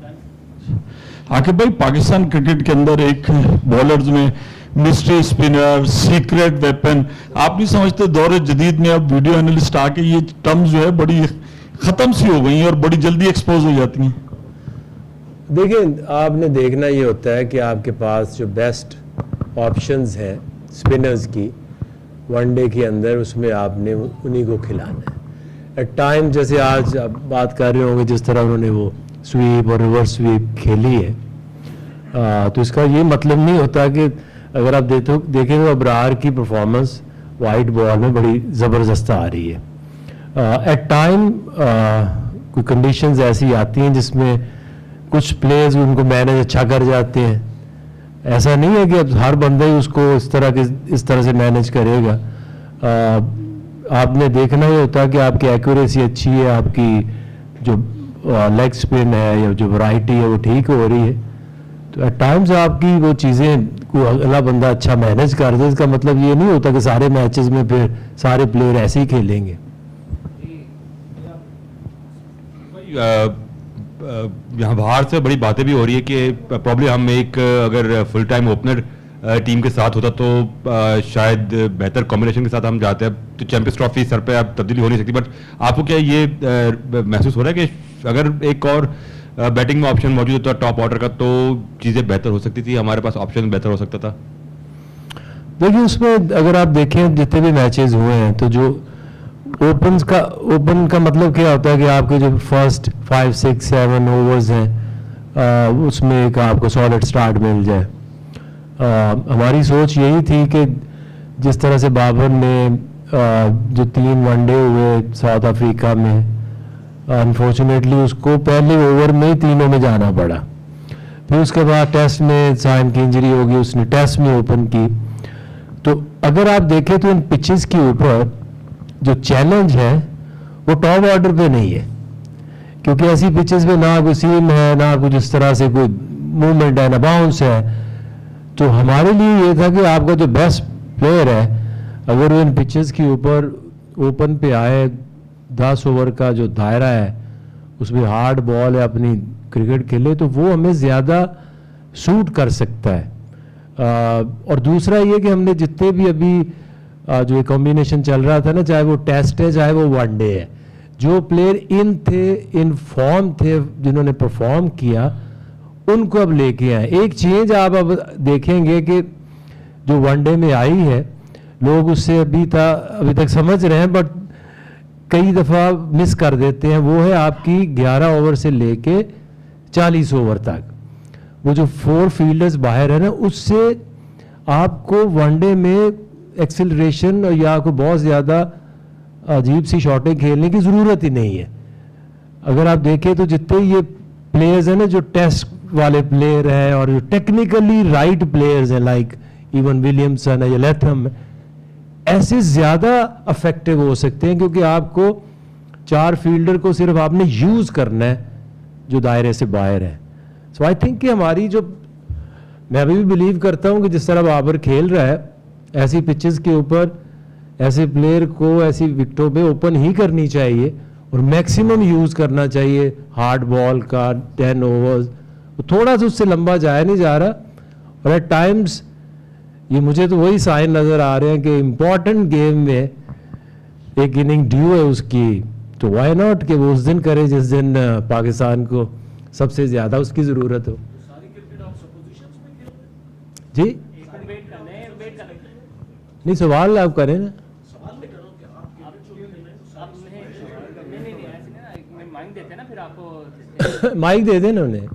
आकिब भाई, पाकिस्तान क्रिकेट के अंदर एक बॉलर्स में मिस्ट्री स्पिनर, सीक्रेट वेपन, आप नहीं समझते दौर जदीद में अब वीडियो एनालिस्ट आके ये टर्म्स जो है बड़ी खत्म सी हो गई हैं और बड़ी जल्दी एक्सपोज हो जाती हैं? देखिए, आपने देखना ये होता है कि आपके पास जो बेस्ट ऑप्शंस हैं स्पिनर्स की वनडे के अंदर, उसमें आपने उन्हीं को खिलाना है। एट टाइम, जैसे आज आप बात कर रहे होंगे जिस तरह उन्होंने वो स्वीप और रिवर्स स्वीप खेली है, तो इसका ये मतलब नहीं होता कि अगर आप देखें तो अबरार की परफॉर्मेंस वाइट बॉल में बड़ी ज़बरदस्त आ रही है। एट टाइम कोई कंडीशंस ऐसी आती हैं जिसमें कुछ प्लेयर्स उनको मैनेज अच्छा कर जाते हैं। ऐसा नहीं है कि अब हर बंदा ही उसको इस तरह से मैनेज करेगा। आपने देखना ही होता है कि आपकी एक्यूरेसी अच्छी है, आपकी जो लेग स्पिन है या जो वैरायटी है वो ठीक हो रही है, तो एट टाइम्स आपकी वो चीज़ें कोई अगला बंदा अच्छा मैनेज कर दे। इसका मतलब ये नहीं होता कि सारे मैचेस में फिर सारे प्लेयर ऐसे ही खेलेंगे। यहाँ बाहर से बड़ी बातें भी हो रही है कि प्रॉब्लम हम एक अगर फुल टाइम ओपनर टीम के साथ होता तो शायद बेहतर कॉम्बिनेशन के साथ हम जाते हैं, तो चैंपियंस ट्रॉफी सर पे अब तब्दीली हो नहीं सकती। बट आपको क्या ये महसूस हो रहा है कि अगर एक और बैटिंग में ऑप्शन मौजूद होता टॉप ऑर्डर का तो चीज़ें बेहतर हो सकती थी, हमारे पास ऑप्शन बेहतर हो सकता था? देखिए, उसमें अगर आप देखें जितने भी मैचेस हुए हैं, तो जो ओपन का मतलब क्या होता है कि आपके जो फर्स्ट 5, 6, 7 ओवर्स हैं उसमें एक आपको सॉलिड स्टार्ट मिल जाए। हमारी सोच यही थी कि जिस तरह से बाबर ने जो 3 वनडे हुए साउथ अफ्रीका में, अनफॉर्चुनेटली उसको पहले ओवर में ही तीनों में जाना पड़ा। फिर उसके बाद टेस्ट में साइम की इंजरी होगी, उसने टेस्ट में ओपन की। तो अगर आप देखें तो इन पिचेस के ऊपर जो चैलेंज है वो टॉप ऑर्डर पे नहीं है, क्योंकि ऐसी पिचेस पे ना कोई सीम है, ना कुछ इस तरह से कोई मूवमेंट है, ना बाउंस है। तो हमारे लिए ये था कि आपका जो बेस्ट प्लेयर है अगर वो इन पिचेस के ऊपर ओपन पे आए, 10 ओवर का जो दायरा है उसमें हार्ड बॉल है, अपनी क्रिकेट खेले, तो वो हमें ज़्यादा सूट कर सकता है। और दूसरा ये कि हमने जितने भी अभी जो कॉम्बिनेशन चल रहा था ना, चाहे वो टेस्ट है चाहे वो वनडे है, जो प्लेयर इन फॉर्म थे जिन्होंने परफॉर्म किया उनको अब लेके आए। एक चेंज आप अब देखेंगे कि जो वनडे में आई है, लोग उससे अभी तक समझ रहे हैं बट कई दफ़ा मिस कर देते हैं, वो है आपकी 11 ओवर से लेके 40 ओवर तक। वो जो 4 फील्डर्स बाहर है ना, उससे आपको वनडे में एक्सिलरेशन या कोई बहुत ज़्यादा अजीब सी शॉटें खेलने की ज़रूरत ही नहीं है। अगर आप देखें तो जितने ये प्लेयर्स हैं ना, जो टेस्ट वाले प्लेयर हैं और जो टेक्निकली राइट प्लेयर्स हैं, लाइक इवन विलियमसन है या लैथम, ऐसे ज़्यादा अफेक्टिव हो सकते हैं, क्योंकि आपको 4 फील्डर को सिर्फ आपने यूज़ करना है जो दायरे से बाहर है। सो आई थिंक कि हमारी जो, मैं अभी भी बिलीव करता हूँ कि जिस तरह बाबर खेल रहा है, ऐसी पिचेस के ऊपर ऐसे प्लेयर को ऐसी विकेटों पे ओपन ही करनी चाहिए और मैक्सिमम यूज़ करना चाहिए हार्ड बॉल का। 10 ओवर्स थोड़ा सा उससे लंबा जाया नहीं जा रहा, और एट टाइम्स ये मुझे तो वही साइन नज़र आ रहे हैं कि इम्पॉर्टेंट गेम में एक इनिंग ड्यू है उसकी, तो वाई नॉट कि वो उस दिन करे जिस दिन पाकिस्तान को सबसे ज़्यादा उसकी ज़रूरत हो। जी नहीं, सवाल आप करें ना। माइक दे देना उन्हें।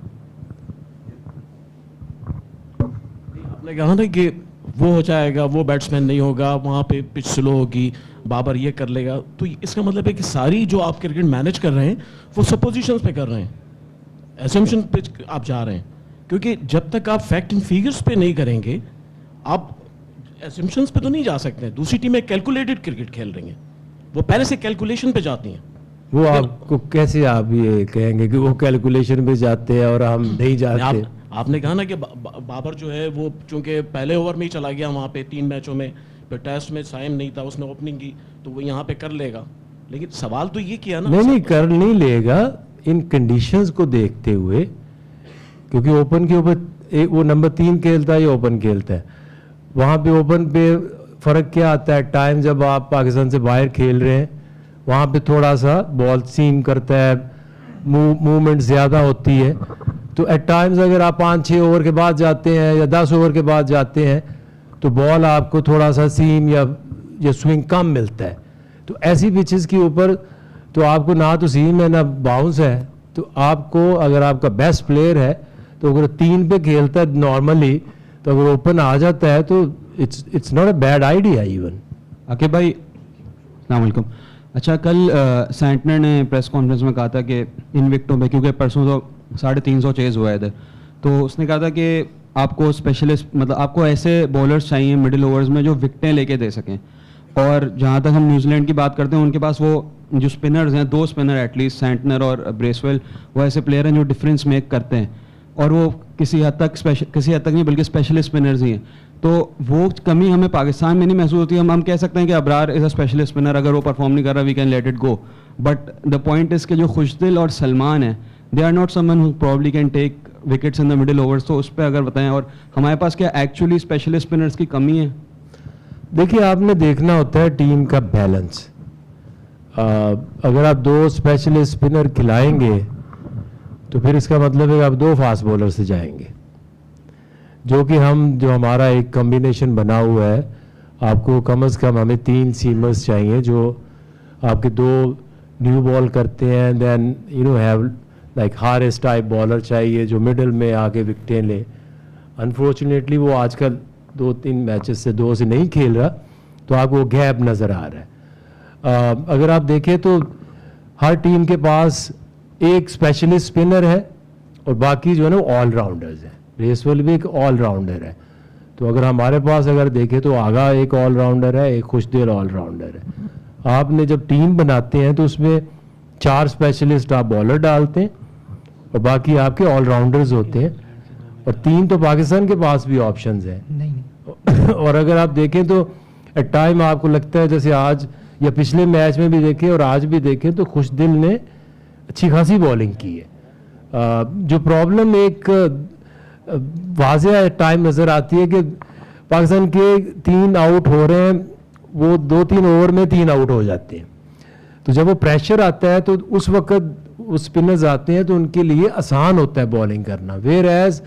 आपने कहा ना कि वो हो जाएगा, वो बैट्समैन नहीं होगा, वहाँ पे पिच स्लो होगी, बाबर ये कर लेगा, तो इसका मतलब है कि सारी जो आप क्रिकेट मैनेज कर रहे हैं वो सपोजिशंस पे कर रहे हैं, एसम्पशन पे आप जा रहे हैं। क्योंकि जब तक आप फैक्ट एंड फिगर्स पे नहीं करेंगे, आप एसम्पशंस पे तो नहीं जा सकते हैं। दूसरी टीमें कैलकुलेटेड क्रिकेट खेल रही हैं, वो पहले से कैलकुलेशन पे जाती हैं। वो आपको कैसे आप ये कहेंगे कि वो कैलकुलेशन पे जाते हैं और हम नहीं जाते? आपने कहा ना कि बाबर जो है वो चूंकि पहले ओवर में ही चला गया वहाँ पे 3 मैचों में, फिर टेस्ट में साइम नहीं था, उसने ओपनिंग की, तो वो यहाँ पे कर लेगा। लेकिन सवाल तो ये किया ना, नहीं कर नहीं लेगा। इन कंडीशंस को देखते हुए क्योंकि ओपन के ऊपर वो नंबर 3 खेलता है या ओपन खेलता है, वहाँ पे ओपन पे फ़र्क क्या आता है, टाइम जब आप पाकिस्तान से बाहर खेल रहे हैं वहाँ पे थोड़ा सा बॉल सीम करता है, मूवमेंट ज़्यादा होती है, तो एट टाइम्स अगर आप 5-6 ओवर के बाद जाते हैं या 10 ओवर के बाद जाते हैं तो बॉल आपको थोड़ा सा सीम या स्विंग कम मिलता है। तो ऐसी पिचेस के ऊपर तो आपको ना तो सीम है ना बाउंस है, तो आपको अगर आपका बेस्ट प्लेयर है तो अगर 3 पे खेलता है नॉर्मली, तो अगर ओपन आ जाता है तो it's not a bad idea even. Aqib भाई अस्सलाम वालेकुम। अच्छा, कल सैंटनर ने प्रेस कॉन्फ्रेंस में कहा था कि इन विकेटों पे, क्योंकि परसों तो 350 चेज हुआ है इधर, तो उसने कहा था कि आपको स्पेशलिस्ट, मतलब आपको ऐसे बॉलर्स चाहिए मिडिल ओवर्स में जो विकेटें लेके दे सकें। और जहाँ तक हम न्यूजीलैंड की बात करते हैं, उनके पास वो जो स्पिनर्स हैं, 2 स्पिनर एटलीस्ट, सैंटनर और ब्रेसवेल, वो ऐसे प्लेयर हैं जो डिफरेंस मेक करते हैं, और वो किसी हद तक नहीं बल्कि स्पेशलिस्ट स्पिनर्स ही हैं। तो वो कमी हमें पाकिस्तान में नहीं महसूस होती। हम कह सकते हैं कि Abrar is a specialist spinner, अगर वो परफॉर्म नहीं कर रहा we can let it go, but the point is कि जो खुशदिल और सलमान है, they are not someone who probably can take wickets in the middle overs. तो उस पर अगर बताएं, और हमारे पास क्या एक्चुअली स्पेशलिस्ट स्पिनर्स की कमी है? देखिए, आपने देखना होता है टीम का बैलेंस। अगर आप 2 स्पेशलिस्ट स्पिनर खिलाएंगे तो फिर इसका मतलब है कि आप 2 फास्ट बॉलर से जाएंगे, जो हमारा एक कॉम्बिनेशन बना हुआ है। आपको कम से कम हमें 3 सीमर्स चाहिए जो आपके 2 न्यू बॉल करते हैं, then have like Haris type bowler चाहिए जो मिडिल में आके विकेटें ले। अनफॉर्चुनेटली वो आजकल 2-3 मैचेस से 2 से नहीं खेल रहा, तो आपको गैप नज़र आ रहा है। अगर आप देखें तो हर टीम के पास एक स्पेशलिस्ट स्पिनर है और बाकी जो है ना ऑलराउंडर्स हैं। ब्रेसवेल भी एक ऑलराउंडर है, तो अगर हमारे पास अगर देखें तो आगा एक ऑलराउंडर है, एक खुशदिल ऑलराउंडर है। आपने जब टीम बनाते हैं तो उसमें 4 स्पेशलिस्ट आप बॉलर डालते हैं और बाकी आपके ऑलराउंडर्स होते हैं, और 3 तो पाकिस्तान के पास भी ऑप्शंस हैं। और अगर आप देखें तो एट टाइम आपको लगता है, जैसे आज या पिछले मैच में भी देखें और आज भी देखें, तो खुशदिल ने अच्छी खासी बॉलिंग की है। जो प्रॉब्लम एक वाज़ेह टाइम नज़र आती है कि पाकिस्तान के 3 आउट हो रहे हैं, वो 2-3 ओवर में 3 आउट हो जाते हैं। तो जब वो प्रेशर आता है तो उस वक्त उस स्पिनर्स आते हैं तो उनके लिए आसान होता है बॉलिंग करना। वेयर एज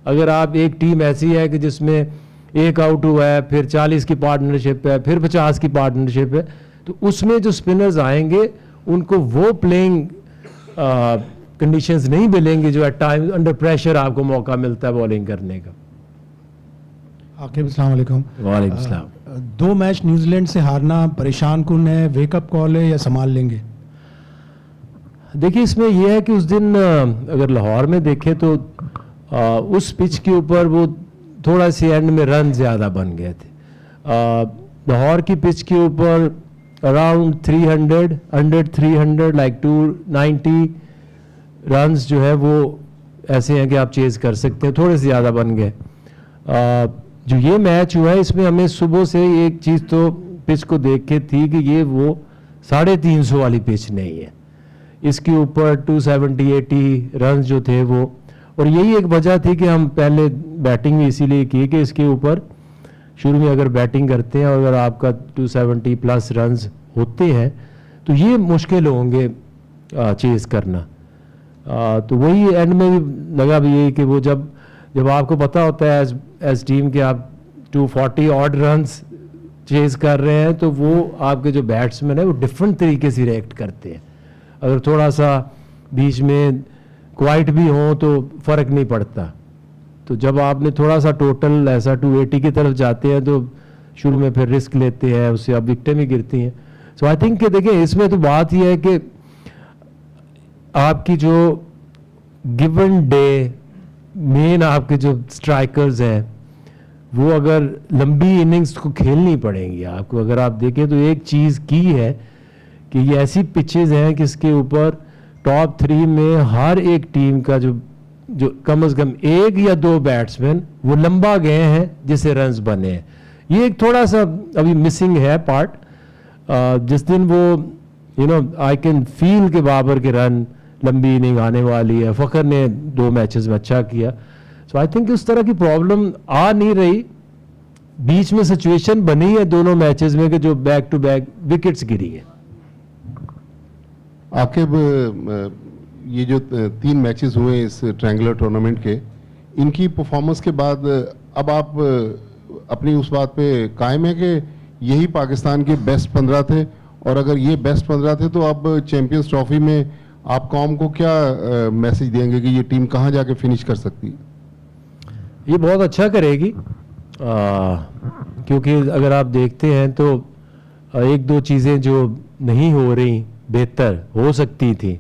अगर आप एक टीम ऐसी है कि जिसमें 1 आउट हुआ है, फिर 40 की पार्टनरशिप है, फिर 50 की पार्टनरशिप है, तो उसमें जो स्पिनर्स आएंगे उनको वो प्लेइंग कंडीशंस नहीं मिलेंगे जो एट टाइम अंडर प्रेशर आपको मौका मिलता है बॉलिंग करने का। आकिब अस्सलाम वालेकुम। वालेकुम सलाम। 2 मैच न्यूजीलैंड से हारना परेशान कुन है, वेकअप कॉल है या संभाल लेंगे? देखिए, इसमें यह है कि उस दिन अगर लाहौर में देखें तो उस पिच के ऊपर वो थोड़ा सी एंड में रन ज़्यादा बन गए थे। लाहौर की पिच के ऊपर अराउंड 300 अंडर 300 लाइक 290 रन्स जो है वो ऐसे हैं कि आप चेज़ कर सकते हैं, थोड़े से ज़्यादा बन गए। जो ये मैच हुआ है इसमें हमें सुबह से एक चीज़ तो पिच को देख के थी कि ये वो 350 वाली पिच नहीं है, इसके ऊपर 270-80 रन जो थे वो, और यही एक वजह थी कि हम पहले बैटिंग भी इसीलिए की कि इसके ऊपर शुरू में अगर बैटिंग करते हैं और अगर आपका 270 प्लस रन्स होते हैं तो ये मुश्किल होंगे चेज़ करना। तो वही एंड में भी लगा भी यही कि वो जब आपको पता होता है एज टीम कि आप 240 ऑड रन्स चेज़ कर रहे हैं, तो वो आपके जो बैट्समैन है वो डिफरेंट तरीके से रिएक्ट करते हैं। अगर थोड़ा सा बीच में क्वाइट भी हो तो फ़र्क नहीं पड़ता, तो जब आपने थोड़ा सा टोटल ऐसा 280 की तरफ जाते हैं तो शुरू में फिर रिस्क लेते हैं, उससे अब विकेटें भी गिरती हैं। सो आई थिंक कि देखिए इसमें तो बात यह है कि आपकी जो गिवन डे मेन आपके जो स्ट्राइकर्स हैं वो अगर लंबी इनिंग्स को खेलनी पड़ेंगी आपको। अगर आप देखें तो एक चीज़ की है कि ये ऐसी पिचेस हैं कि इसके ऊपर टॉप 3 में हर एक टीम का जो कम से कम 1 या 2 बैट्समैन वो लंबा गए हैं जिससे रन्स बने हैं। ये एक थोड़ा सा अभी मिसिंग है पार्ट। जिस दिन वो आई कैन फील के बाबर के रन लंबी इनिंग आने वाली है। फ़खर ने 2 मैचेस में अच्छा किया। सो आई थिंक उस तरह की प्रॉब्लम आ नहीं रही। बीच में सिचुएशन बनी है दोनों मैचेस में कि जो बैक टू बैक विकेट्स गिरी है। आकिब, ये जो 3 मैचेस हुए इस ट्रायंगुलर टूर्नामेंट के, इनकी परफॉर्मेंस के बाद अब आप अपनी उस बात पे कायम है कि यही पाकिस्तान के बेस्ट 15 थे, और अगर ये बेस्ट 15 थे तो अब चैंपियंस ट्रॉफी में आप कौम को क्या मैसेज देंगे कि ये टीम कहाँ जाके फिनिश कर सकती है? ये बहुत अच्छा करेगी, क्योंकि अगर आप देखते हैं तो 1-2 चीज़ें जो नहीं हो रही बेहतर हो सकती थी,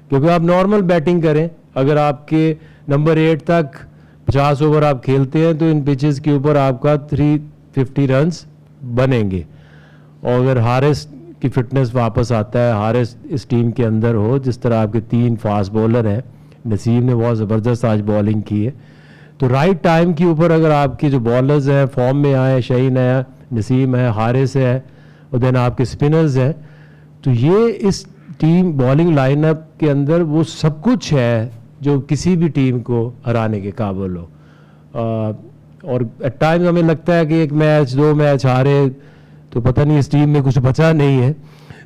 क्योंकि आप नॉर्मल बैटिंग करें, अगर आपके नंबर 8 तक 50 ओवर आप खेलते हैं तो इन पिचेस के ऊपर आपका 350 रन्स बनेंगे। और अगर हारिस की फिटनेस वापस आता है, हारिस इस टीम के अंदर हो, जिस तरह आपके 3 फास्ट बॉलर हैं, नसीम ने बहुत ज़बरदस्त आज बॉलिंग की है, तो राइट टाइम के ऊपर अगर आपके जो बॉलर्स हैं फॉर्म में आए, शहीन है, नसीम है, हारिस है, और देन आपके स्पिनर्स हैं, तो ये इस टीम बॉलिंग लाइनअप के अंदर वो सब कुछ है जो किसी भी टीम को हराने के काबिल हो। और एट टाइम्स हमें लगता है कि 1 मैच 2 मैच हारे तो पता नहीं इस टीम में कुछ बचा नहीं है।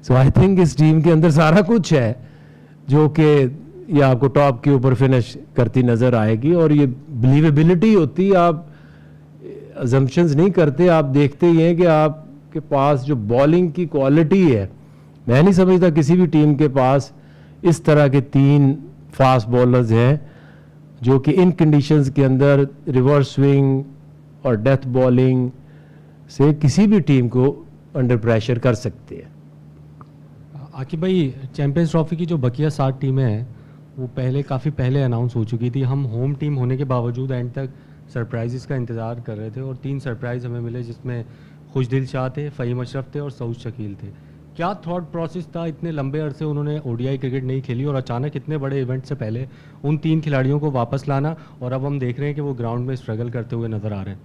सो आई थिंक इस टीम के अंदर सारा कुछ है जो कि ये आपको टॉप के ऊपर फिनिश करती नज़र आएगी। और ये बिलीवेबिलिटी होती है, आप अजम्पशंस नहीं करते, आप देखते ही हैं कि आपके पास जो बॉलिंग की क्वालिटी है, मैं नहीं समझता किसी भी टीम के पास इस तरह के 3 फास्ट बॉलर्स हैं जो कि इन कंडीशंस के अंदर रिवर्स स्विंग और डेथ बॉलिंग से किसी भी टीम को अंडर प्रेशर कर सकते हैं। आकिब भाई, चैंपियंस ट्रॉफी की जो बकिया 7 टीमें हैं वो काफ़ी पहले अनाउंस हो चुकी थी। हम होम टीम होने के बावजूद एंड तक सरप्राइजेस का इंतज़ार कर रहे थे, और 3 सरप्राइज़ हमें मिले, जिसमें खुशदिल शाह थे, फ़हीम अशरफ थे और सऊद शकील थे। क्या थॉट प्रोसेस था? इतने लंबे अरसे उन्होंने ओडीआई क्रिकेट नहीं खेली और अचानक इतने बड़े इवेंट से पहले उन 3 खिलाड़ियों को वापस लाना, और अब हम देख रहे हैं कि वो ग्राउंड में स्ट्रगल करते हुए नज़र आ रहे हैं।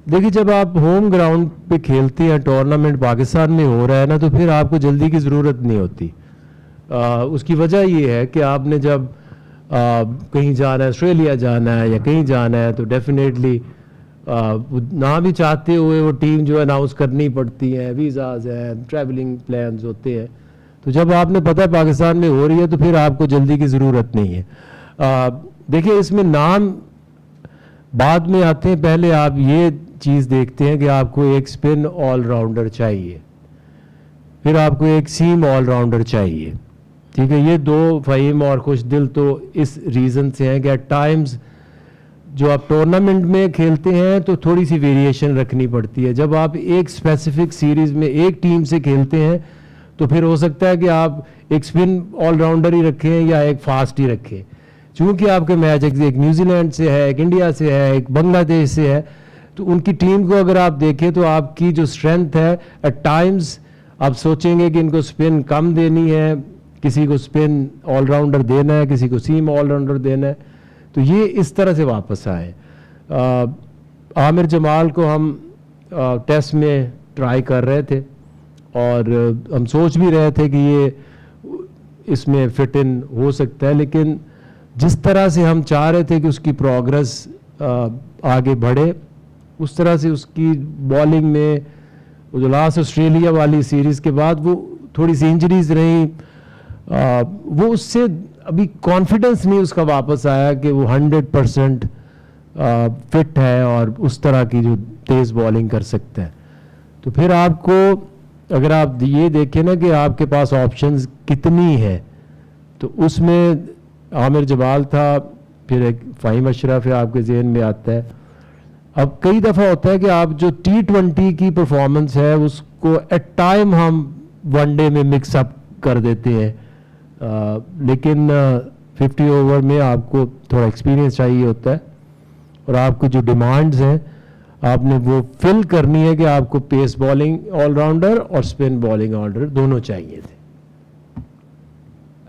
देखिए, जब आप होम ग्राउंड पे खेलते हैं, टूर्नामेंट पाकिस्तान में हो रहा है ना, तो फिर आपको जल्दी की ज़रूरत नहीं होती। उसकी वजह ये है कि आपने जब कहीं जाना है, ऑस्ट्रेलिया जाना है या कहीं जाना है, तो डेफिनेटली ना भी चाहते हुए वो टीम जो अनाउंस करनी पड़ती है, वीज़ाज हैं, ट्रैवलिंग प्लान्स होते हैं। तो जब आपने पता है पाकिस्तान में हो रही है तो फिर आपको जल्दी की ज़रूरत नहीं है। देखिए, इसमें नाम बाद में आते हैं, पहले आप ये चीज़ देखते हैं कि आपको एक स्पिन ऑलराउंडर चाहिए, फिर आपको एक सीम ऑलराउंडर चाहिए। ठीक है, ये 2 फ़हीम और खुशदिल तो इस रीज़न से हैं कि एट टाइम्स जो आप टूर्नामेंट में खेलते हैं तो थोड़ी सी वेरिएशन रखनी पड़ती है। जब आप एक स्पेसिफिक सीरीज़ में एक टीम से खेलते हैं तो फिर हो सकता है कि आप एक स्पिन ऑलराउंडर ही रखें या एक फास्ट ही रखें। चूँकि आपके मैच एक न्यूजीलैंड से है, एक इंडिया से है, एक बांग्लादेश से है, तो उनकी टीम को अगर आप देखें तो आपकी जो स्ट्रेंथ है, एट टाइम्स आप सोचेंगे कि इनको स्पिन कम देनी है, किसी को स्पिन ऑलराउंडर देना है, किसी को सीम ऑलराउंडर देना है, तो ये इस तरह से वापस आए। आमिर जमाल को हम टेस्ट में ट्राई कर रहे थे और हम सोच भी रहे थे कि ये इसमें फिट इन हो सकता है, लेकिन जिस तरह से हम चाह रहे थे कि उसकी प्रोग्रेस आगे बढ़े, उस तरह से उसकी बॉलिंग में जो लास्ट ऑस्ट्रेलिया वाली सीरीज़ के बाद वो थोड़ी सी इंजरीज रही, वो उससे अभी कॉन्फिडेंस नहीं उसका वापस आया कि वो 100% फिट है और उस तरह की जो तेज़ बॉलिंग कर सकता है। तो फिर आपको अगर आप ये देखें ना कि आपके पास ऑप्शंस कितनी है, तो उसमें आमिर जमाल था, फिर एक फ़हीम अशरफ है आपके जहन में आता है। अब कई दफ़ा होता है कि आप जो T20 की परफॉर्मेंस है उसको एट टाइम हम वनडे में मिक्स अप कर देते हैं, लेकिन 50 ओवर में आपको थोड़ा एक्सपीरियंस चाहिए होता है और आपको जो डिमांड्स हैं आपने वो फिल करनी है कि आपको पेस बॉलिंग ऑलराउंडर और स्पिन बॉलिंग ऑलराउंडर दोनों चाहिए थे।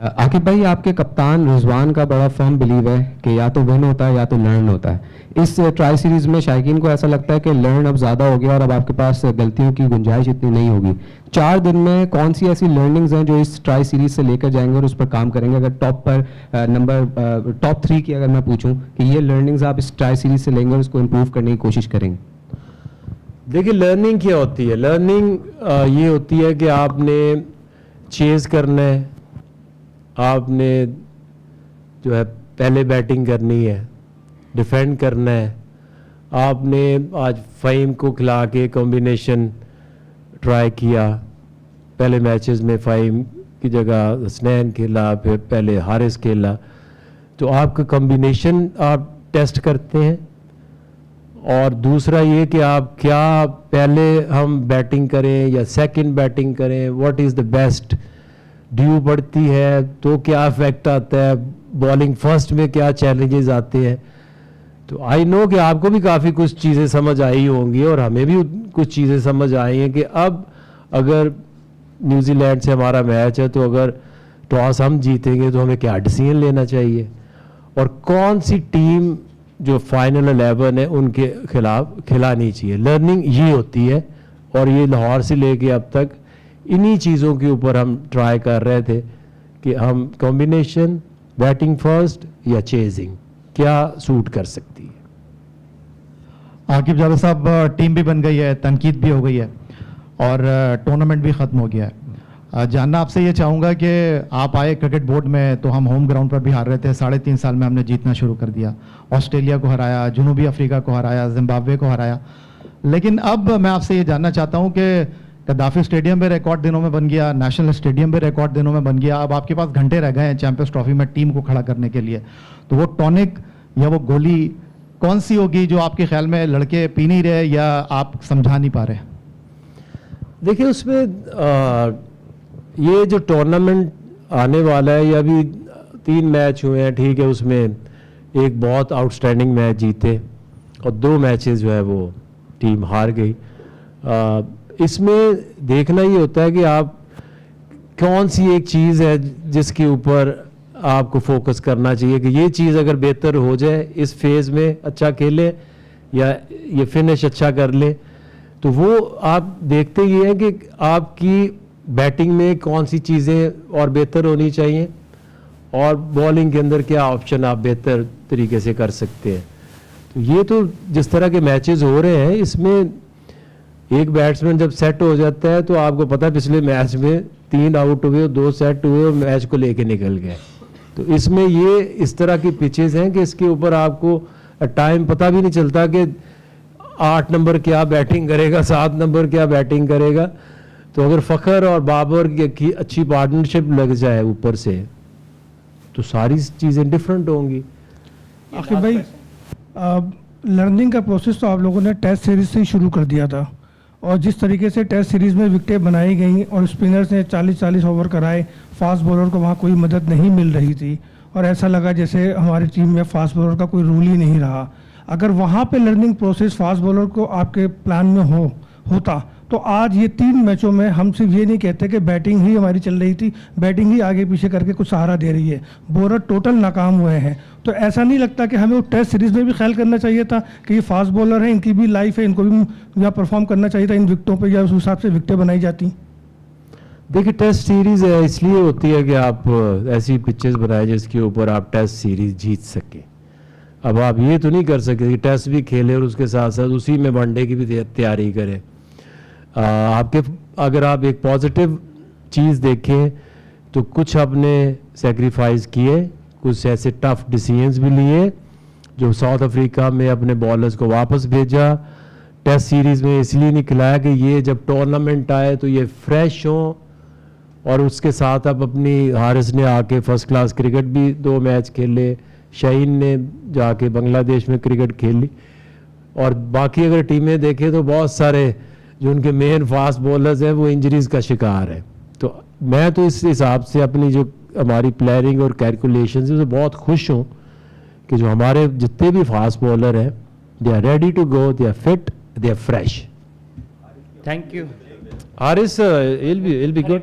आकिब भाई, आपके कप्तान रिजवान का बड़ा फर्म बिलीव है कि या तो विन होता है या तो लर्न होता है। इस ट्राई सीरीज में शायकीन को ऐसा लगता है कि लर्न अब ज़्यादा हो गया और अब आपके पास गलतियों की गुंजाइश इतनी नहीं होगी। 4 दिन में कौन सी ऐसी लर्निंग्स हैं जो इस ट्राई सीरीज से लेकर जाएंगे और उस पर काम करेंगे? अगर टॉप 3 की अगर मैं पूछूं कि ये लर्निंग्स आप इस ट्राई सीरीज से लेंगे और उसको इम्प्रूव करने की कोशिश करेंगे। देखिए, लर्निंग क्या होती है? लर्निंग ये होती है कि आपने चेज करना है, आपने जो है पहले बैटिंग करनी है, डिफेंड करना है। आपने आज फ़हीम को खिला के कॉम्बिनेशन ट्राई किया, पहले मैचेस में फ़हीम की जगह हसनैन खेला, फिर पहले हारिस खेला, तो आपका कॉम्बिनेशन आप टेस्ट करते हैं। और दूसरा ये कि आप क्या पहले हम बैटिंग करें या सेकंड बैटिंग करें, what is the best. Due बढ़ती है तो क्या इफेक्ट आता है, बॉलिंग फर्स्ट में क्या चैलेंजेस आते हैं। तो आई नो कि आपको भी काफ़ी कुछ चीज़ें समझ आई होंगी और हमें भी कुछ चीज़ें समझ आई हैं कि अब अगर न्यूजीलैंड से हमारा मैच है तो अगर टॉस हम जीतेंगे तो हमें क्या डिसीजन लेना चाहिए और कौन सी टीम जो फाइनल 11 है उनके खिलाफ खिलानी चाहिए। लर्निंग ये होती है और ये लाहौर से लेके अब तक इन्हीं चीज़ों के ऊपर हम ट्राई कर रहे थे कि हम कॉम्बिनेशन, बैटिंग फर्स्ट या चेजिंग क्या सूट कर सकती है। आकिब जावेद साहब, टीम भी बन गई है, तनकीद भी हो गई है और टूर्नामेंट भी ख़त्म हो गया है। जानना आपसे ये चाहूँगा कि आप आए क्रिकेट बोर्ड में तो हम होम ग्राउंड पर भी हार रहे थे, 3.5 साल में हमने जीतना शुरू कर दिया, ऑस्ट्रेलिया को हराया, जनूबी अफ्रीका को हराया, जिम्बाब्वे को हराया। लेकिन अब मैं आपसे ये जानना चाहता हूँ कि गद्दाफी स्टेडियम भी रिकॉर्ड दिनों में बन गया, नेशनल स्टेडियम भी रिकॉर्ड दिनों में बन गया, अब आपके पास घंटे रह गए हैं चैंपियंस ट्रॉफी में टीम को खड़ा करने के लिए। तो वो टॉनिक या वो गोली कौन सी होगी जो आपके ख्याल में लड़के पी नहीं रहे या आप समझा नहीं पा रहे? देखिए, उसमें ये जो टूर्नामेंट आने वाला है, ये अभी 3 मैच हुए हैं, ठीक है, उसमें एक बहुत आउटस्टैंडिंग मैच जीते और 2 मैचेस जो है वो टीम हार गई। इसमें देखना ये होता है कि आप कौन सी एक चीज़ है जिसके ऊपर आपको फोकस करना चाहिए कि ये चीज़ अगर बेहतर हो जाए, इस फेज़ में अच्छा खेले या ये फिनिश अच्छा कर ले, तो वो आप देखते ही हैं कि आपकी बैटिंग में कौन सी चीज़ें और बेहतर होनी चाहिए और बॉलिंग के अंदर क्या ऑप्शन आप बेहतर तरीके से कर सकते हैं। तो ये तो जिस तरह के मैचेस हो रहे हैं, इसमें एक बैट्समैन जब सेट हो जाता है तो आपको पता है पिछले मैच में 3 आउट हुए, 2 सेट हुए और मैच को लेके निकल गए। तो इसमें ये इस तरह की पिचेस हैं कि इसके ऊपर आपको टाइम पता भी नहीं चलता कि 8 नंबर क्या बैटिंग करेगा, 7 नंबर क्या बैटिंग करेगा। तो अगर फ़खर और बाबर की अच्छी पार्टनरशिप लग जाए ऊपर से तो सारी चीज़ें डिफरेंट होंगी। आखिर भाई, लर्निंग का प्रोसेस तो आप लोगों ने टेस्ट सीरीज से ही शुरू कर दिया था और जिस तरीके से टेस्ट सीरीज़ में विकेटें बनाई गई और स्पिनर्स ने 40-40 ओवर कराए, फास्ट बॉलर को वहाँ कोई मदद नहीं मिल रही थी और ऐसा लगा जैसे हमारी टीम में फास्ट बॉलर का कोई रूल ही नहीं रहा। अगर वहाँ पे लर्निंग प्रोसेस फास्ट बॉलर को आपके प्लान में होता तो आज ये 3 मैचों में हम सिर्फ ये नहीं कहते कि बैटिंग ही हमारी चल रही थी, बैटिंग ही आगे पीछे करके कुछ सहारा दे रही है, बॉलर टोटल नाकाम हुए हैं। तो ऐसा नहीं लगता कि हमें वो टेस्ट सीरीज़ में भी ख्याल करना चाहिए था कि ये फास्ट बॉलर हैं, इनकी भी लाइफ है, इनको भी यहाँ परफॉर्म करना चाहिए था इन विकेटों पर, या उस हिसाब से विकेटें बनाई जाती? देखिए, टेस्ट सीरीज़ इसलिए होती है कि आप ऐसी पिचेस बनाए जिसके ऊपर आप टेस्ट सीरीज़ जीत सकें। अब आप ये तो नहीं कर सकते कि टेस्ट भी खेलें और उसके साथ साथ उसी में वनडे की भी तैयारी करें। आपके अगर आप एक पॉजिटिव चीज़ देखें तो कुछ आपने सेक्रीफाइस किए, कुछ ऐसे टफ डिसीजंस भी लिए जो साउथ अफ्रीका में अपने बॉलर्स को वापस भेजा, टेस्ट सीरीज़ में इसलिए नहीं खिलाया कि ये जब टूर्नामेंट आए तो ये फ्रेश हो और उसके साथ अब अपनी हारिस ने आके फर्स्ट क्लास क्रिकेट भी 2 मैच खेले, शाहीन ने जाके बांग्लादेश में क्रिकेट खेली और बाकी अगर टीमें देखें तो बहुत सारे जो उनके मेन फास्ट बॉलर्स हैं वो इंजरीज़ का शिकार है। तो मैं तो इस हिसाब से अपनी जो हमारी प्लानिंग और कैलकुलेशंस है बहुत खुश हूँ कि जो हमारे जितने भी फास्ट बॉलर हैं they are ready to go, they are fit, they are fresh. Thank you. Haris, I'll be good.